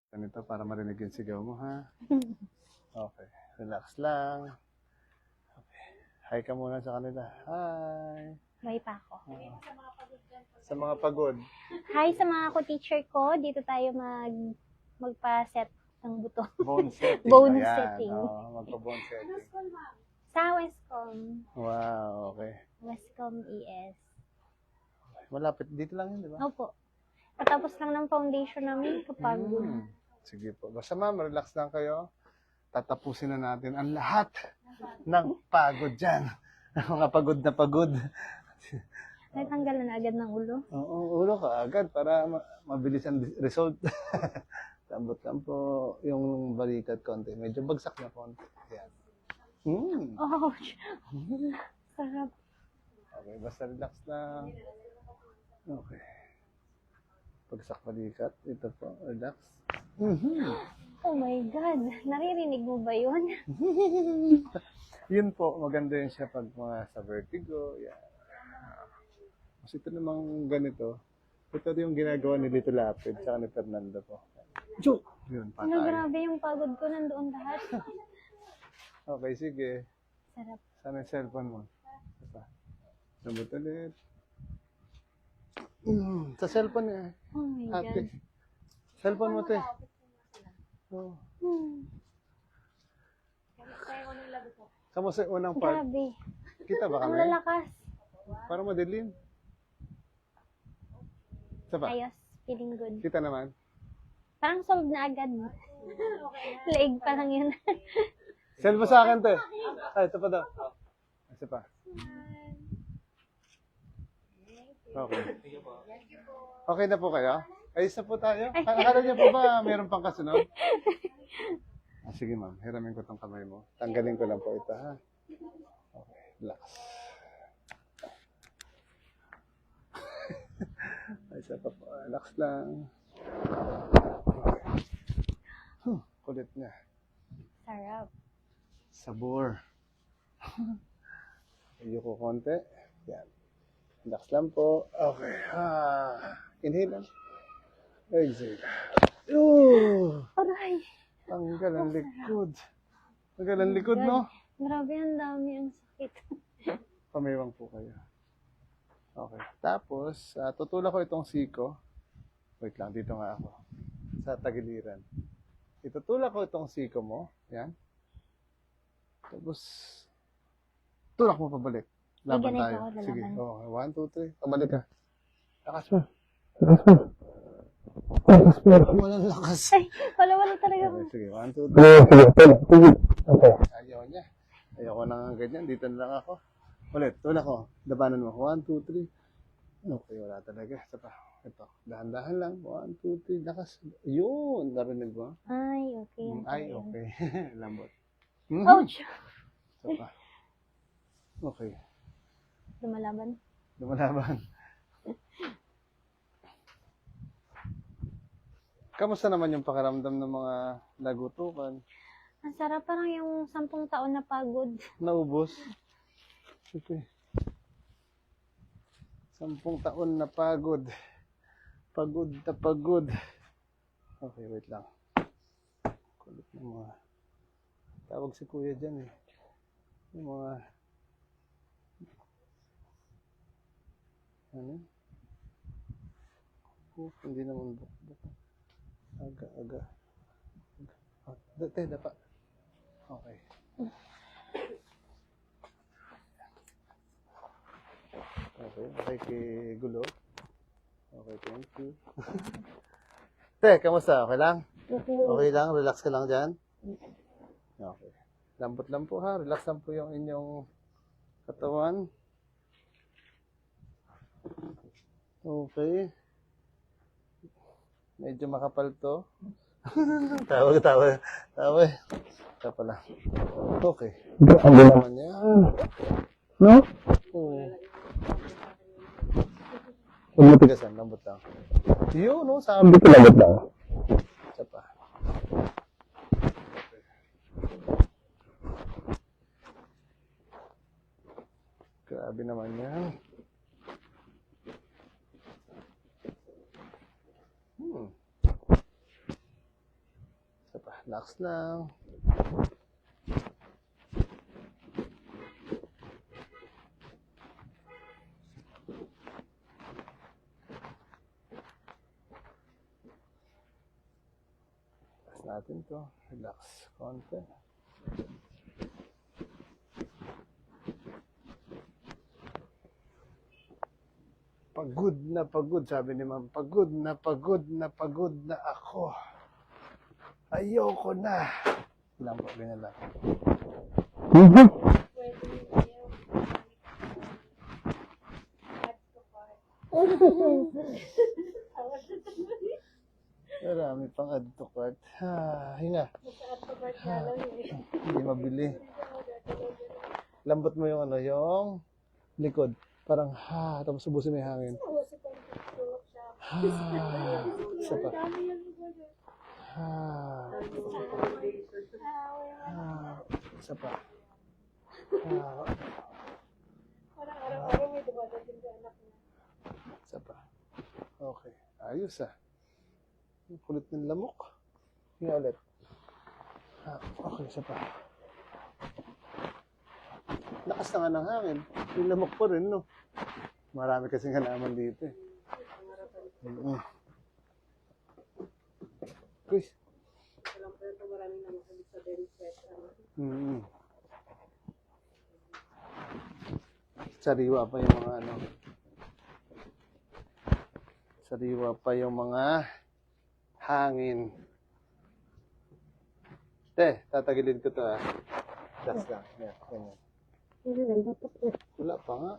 Ganito para marinig yung sigaw mo, ha? Okay. Relax lang. Okay. Hi ka muna sa kanila. Hi. May pa ako. Sa mga pagod. Hi sa mga ko-teacher ko. Dito tayo magpa-set ng buto. Bone setting. Bone Ayan. setting. Magpa-bone setting. Sa Westcom. Wow, okay. Westcom ES. Malapit. Dito lang yun, di ba? Opo. Patapos lang ng foundation namin kapag Sige po. Basta ma'am, relax lang kayo. Tatapusin na natin ang lahat ng pagod dyan. Mga pagod na pagod. natanggalan na agad ng ulo. Oo, ulo ka agad para mabilis ang result. Lambot lang po yung balikat konti. Medyo bagsak na konti. Yan. Oh, sarap. Okay, basta relax lang. Okay. Bagsak balikat. Ito po, relax. Oh my God. Naririnig mo ba yun? Yun po, maganda yun siya pag mga sa vertigo. Yan. Kasi ito namang ganito. Ito yung ginagawa ni Lito Lapid sa ni Fernando po. Joke! Yun, Ano, patay. grabe yung pagod ko nandoon lahat. Okay, sige. Sarap. Sana yung cellphone mo. Ito. Lambot ulit. Sa cellphone niya. Oh my Ate. God. Cellphone mo, te. Oh. Kamusta yung unang part? Grabe. Kita ba Ang kami? lalakas. Parang madilim. Isa pa? Ayos. Feeling good. Kita naman. Parang solved na agad. Leeg pa lang yun. Send mo sa akin, te. Ay, ito pa daw. Isa pa. Okay. Okay na po kayo? Ayos na po tayo? Akala niyo po ba meron pang kasunod? Sige ma'am, hiramin ko tong kamay mo. Tanggalin ko lang po ito, ha? Okay, relax. Ay, isa pa po. Relax lang. Okay. Kulit niya. Sarap. Sabor. Ayoko konti. Yan. Relax lang po. Okay. Inhale lang. Exhale. Aray. Tanggal ang likod. Tanggal ang likod, no? Grabe, ang dami ang sakit. Pamiwang po kayo. Okay. Tapos, tutulak ko itong siko. Wait lang, dito nga ako. Sa tagiliran. Itutulak ko itong siko mo. Yan. Tapos, tulak mo pabalik. Laban ganito tayo. ako, lalaban. Sige. Oh, 1, 2, 3. Pabalik ka. Lakas mo. Walang lakas. Ay, wala talaga. Okay, sige. 1, 2, 3. Okay. Ayaw niya. Ayoko na nga ganyan. Dito na lang ako. Ulit. Tulak ko. Dabanan mo. 1, 2, 3. Okay, wala talaga. Isa pa. Ito. Dahan-dahan lang. 1, 2, 3. Lakas. Yun. Narinig mo? Ay, okay. Ay, okay. Lambot. Ouch! Isa pa. Okay. Lumalaban. Lumalaban. Kamusta naman yung pakiramdam ng mga nagutukan? Ang sarap, parang yung 10 taon na pagod. Naubos? Okay. 10 taon na pagod. Pagod na pagod. Okay, wait lang. Kulit ng mga... Tawag si kuya dyan eh. Yung mga... Ano? Hindi naman buk. Aga. Dapa. Okay. Okay, kay Gulo. Okay, thank you. Te, kamusta? Okay lang? Okay lang? Relax ka lang dyan? Okay. Lambot lang po ha. Relax lang po yung inyong katawan. Okay. Medyo makapal to. Tawa. Ito pala. Okay. Ang naman niya. No? Oo. Matigasan, lambot lang. Yun, no? Sabi ko lambot lang. Isa pa. Grabe naman yan. Relax lang. Relax natin to. Relax. Konti. Pagod, sabi ni ma'am. Pagod na ako. Ayoko na. Ilang po, ganyan lang. Marami pang add to cart. Hinga. Hindi mabili. Lambot mo yung ano, yung likod. Parang tapos ubusin mo yung hangin. Isa pa. Isa pa. Parang araw-araw may dumadating sa anak niya. Isa pa. Okay. Ayos Yung kulit ng lamok. Yung ulit. Okay, isa pa. Lakas na nga ng hangin. Yung lamok pa rin, no? Marami kasing halaman dito eh. Chris. Alam ko ito maraming naman sa very fresh. Sariwa pa yung mga ano. Sariwa pa yung mga hangin. Tatagilid ko to Relax lang. Yan, ganyan. Wala pa nga.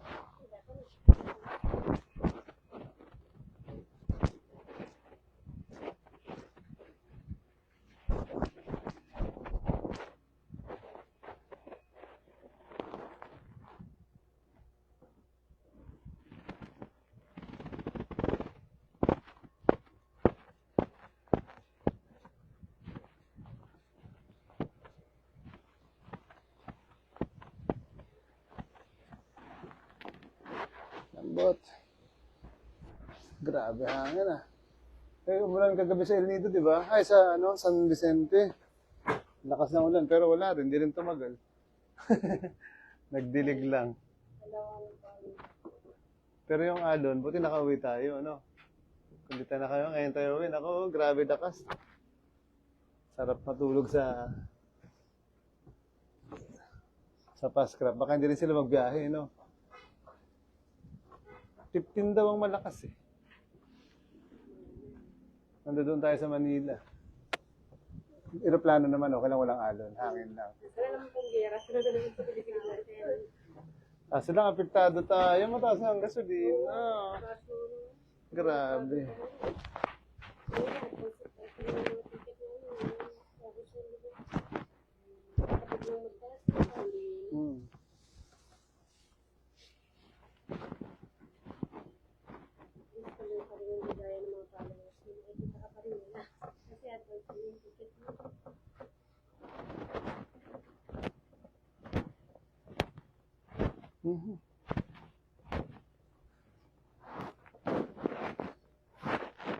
Lambot. Grabe hangin umulan kagabi sa El Nido, di ba? Ay, sa San Vicente. Lakas ng ulan, pero wala rin. Hindi rin tumagal. Nagdilig lang. Pero yung alon, buti nakauwi tayo, Kung di tayo na kayo, ngayon tayo uwi. Ako, grabe dakas. Sarap matulog sa Pascrap. Baka hindi rin sila magbiyahe, 15 daw ang malakas Nandun tayo sa Manila. Aeroplano naman, okay lang, walang alon. Hangin lang. Sila naman pong gera. Sila na naman sa Pilipinas natin. Sila apektado tayo. Mataas na ang gasolina. Grabe.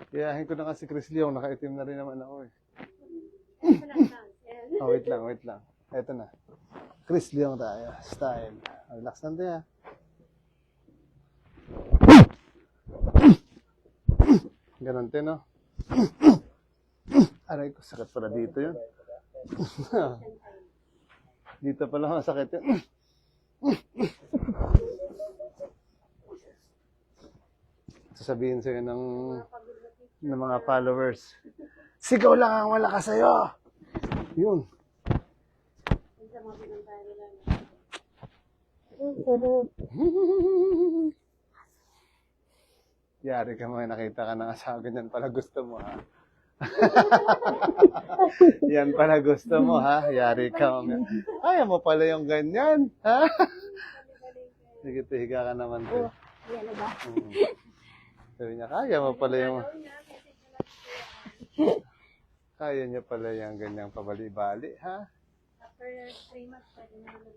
Iyahin ko na kasi Chris Leong, nakaitim na rin naman ako wait lang. Eto na. Chris Leong tayo. Style. Relax lang tayo. Ganon din, Aray ko, sakit pala dito yun. Dito pala ang sakit yun. Sasabihin sa'yo ng mga followers, sigaw lang ang malakas sa'yo. Yun. Yari ka mga nakita ka ng asawa, ganyan pala gusto mo, Yan pala gusto mo, Yari ka mga. Kaya mo pala yung ganyan, Sige, higa ka naman. Yan na ba? Sabi niya, kaya mo pala yung... Kaya niya pala yung ganyang pabali-bali, After 3 months, pwede na naman.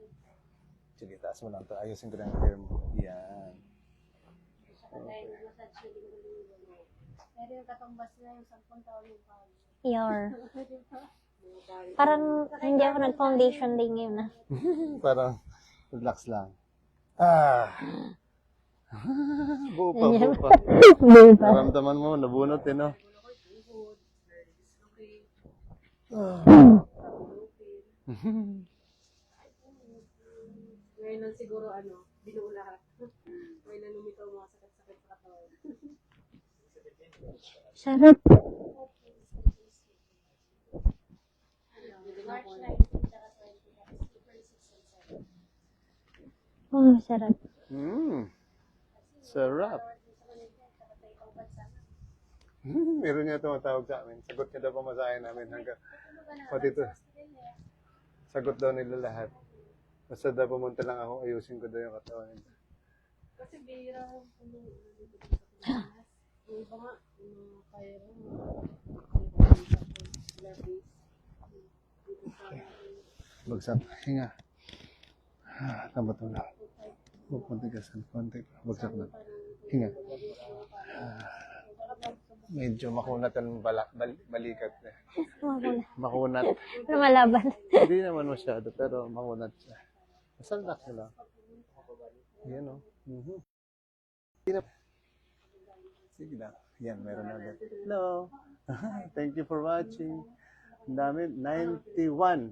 Sige, taas mo lang ito. Ayusin ko na yung hair mo. Yan. Pero yung katumbas na yung 10 taon yung bago. Parang hindi ako nag-foundation day ngayon na. Parang relax lang. Ah. Buo pa, buo pa. Naramdaman mo, nabunot eh, no? Ngayon lang siguro binuo lahat. Ngayon lang lumitaw mga sakit-sakit sa katawan. Sarap. Oh, sarap. Sarap. Meron niya tumatawag sa amin. Sagot niya daw pamasahe namin hanggang pati ito. Sagot daw nila lahat. Basta daw pumunta lang ako, ayusin ko daw yung katawan nila. Kasi bihira yung yung iba nga, kaya rin, Bagsak. Hinga. Tambot mo lang. Puntigasan. Konti. Bagsak na. Hinga. Medyo makunat ang balikat niya. Makunat. Lumalaban. Hindi naman masyado, pero makunat siya. Basta relax na lang. Yan o. Sige lang. Yan, meron na ulit. Hello. Thank you for watching. Ang dami, 91.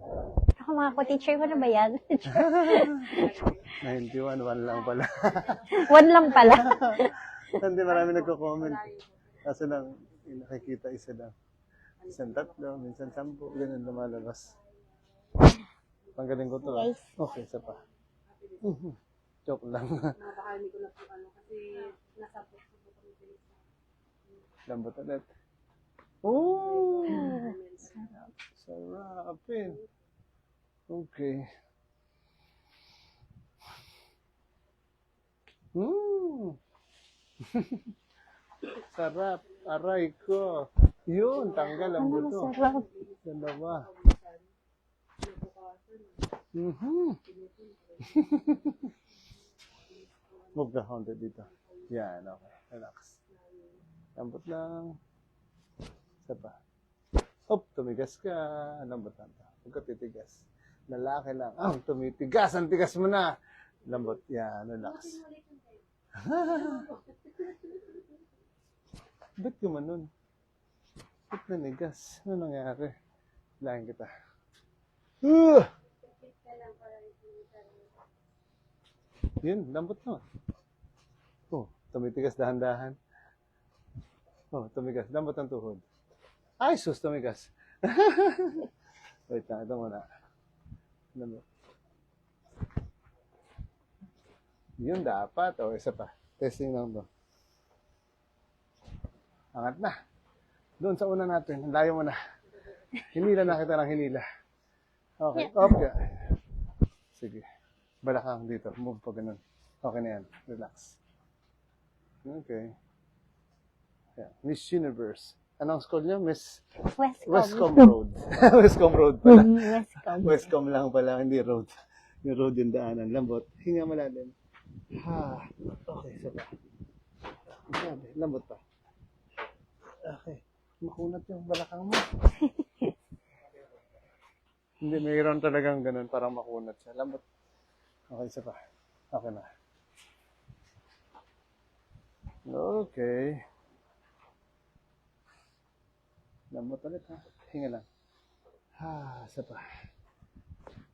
Ako mga ko-teacher ko na ba yan? 91, one lang pala. One lang pala. Hindi, marami nagko-comment. Kaso lang, nakikita isa lang. Minsan 3, minsan 10, ganun lumalabas. Panggaling ko to. Guys. Okay, isa pa. Joke lang. Napakami ko na po kasi nasa po kami bilis. Lambot ulit. Oh! Sarap eh. Okay. Sarap. Aray ko. Yun, tanggal ang buto. Sarap. Dalawa. Move ka konti dito. Yan, okay. Relax. Lambot lang. Isa pa. Hop, tumigas ka. Lambot lang to. Huwag ka titigas. Lalaki lang. Tumitigas. Ang tigas mo na. Lambot. Yan, relax. Ba't gumanon? Ba't nanigas? Ano nangyari? Lahin kita. Yun, lambot na. Oh, tumitigas dahan-dahan. Oh, tumigas. Lambot ang tuhod. Ay, sus, tumigas. Wait lang, ito muna. Lambot. Yun dapat. O, isa pa. Testing lang to. Angat na. Doon sa una natin. Layo mo na. Hinila na kita ng hinila. Okay. Okay. Sige. Balakang dito. Move pa ganun. Okay na yan. Relax. Okay. Yeah. Miss Universe. Anong school niyo? Miss Westcom Road. Westcom Road pala. Westcom lang pala. Hindi road. Yung road yung daanan. Lambot. Hinga malalim. Okay. Isa pa. Grabe. Lambot pa. Okay. Makunat yung balakang mo. Hindi, mayroon talagang ganun. Parang makunat siya. Lambot. Okay, isa pa. Okay na. Okay. Lambot ulit ha. Hinga lang. Isa pa.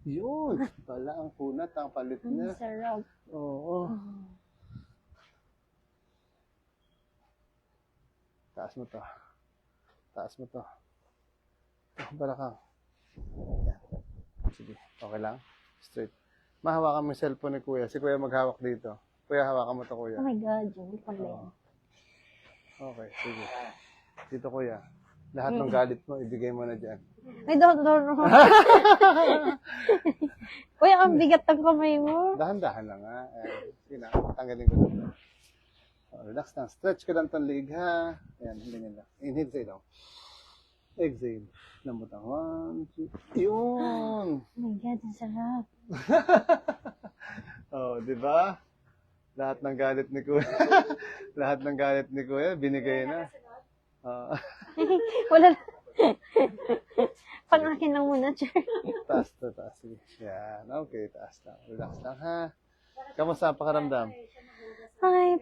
Yun. Pala ang kunat. Ang palit niya. Sarap. Oo. Taas mo to. Taas mo to. Balakang. Yan. Sige. Okay lang. Straight. Mahawakan mo yung cellphone ni Kuya. Si Kuya maghawak dito. Kuya, hawakan mo to, Kuya. Oh my God. Yung pala. Okay, sige. Dito, Kuya. Lahat ng galit mo, ibigay mo na dyan. Ay, don't. Uy, ang bigat ng kamay mo. Dahan-dahan lang, ha? Sige na, tanggalin ko na. Relax lang. Stretch ka lang itong leg, ha? Ayan, hindi lang. Inhale sa ilaw. Exhale. Lambot ang 1, 2. Yun! Oh my God, ang sarap. Di ba? Lahat ng galit ni Kuya. Lahat ng galit ni Kuya, binigay na. Wala na. akin lang muna, sir. Taas to, taas. Sige. Yan. Okay, taas lang. Relax lang, ha? Kamusta ang pakaramdam? Ay,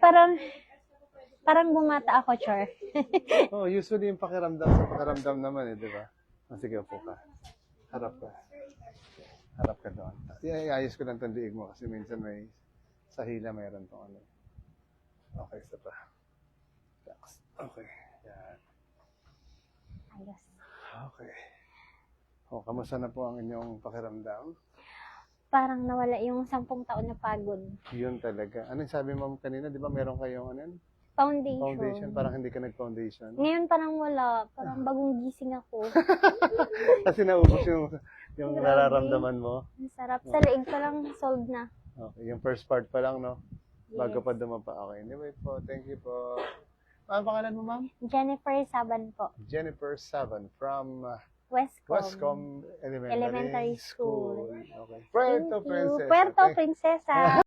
parang bumata ako, sir. Oh, usually yung pakiramdam sa pakiramdam naman eh, di ba? Sige, upo ka. Harap ka. Harap ka doon. Iayos ko lang itong liig mo kasi minsan may sa hila mayroon tong ano. Okay, isa pa. Relax. Okay. Yan. Ayos. Okay. O, kamusta na po ang inyong pakiramdam? Parang nawala yung 10 taon na pagod. Yun talaga. Anong sabi mo kanina? Di ba meron kayong ano yun? Foundation. Foundation? Parang hindi ka nag-foundation. Ngayon parang wala. Parang bagong gising ako. Kasi naubos yung Grabe. nararamdaman mo. Ang sarap. Sa leeg pa lang solved na. Okay. Yung first part pa lang, no? Bago Yes. pa dumapa. Okay. Anyway po, thank you po. Ano pangalan mo, ma'am? Jennifer Saban po. Jennifer Savan from Westcom. Westcom Elementary Elementary School. Okay. Thank Puerto you. Princesa. Puerto Thank- Princesa.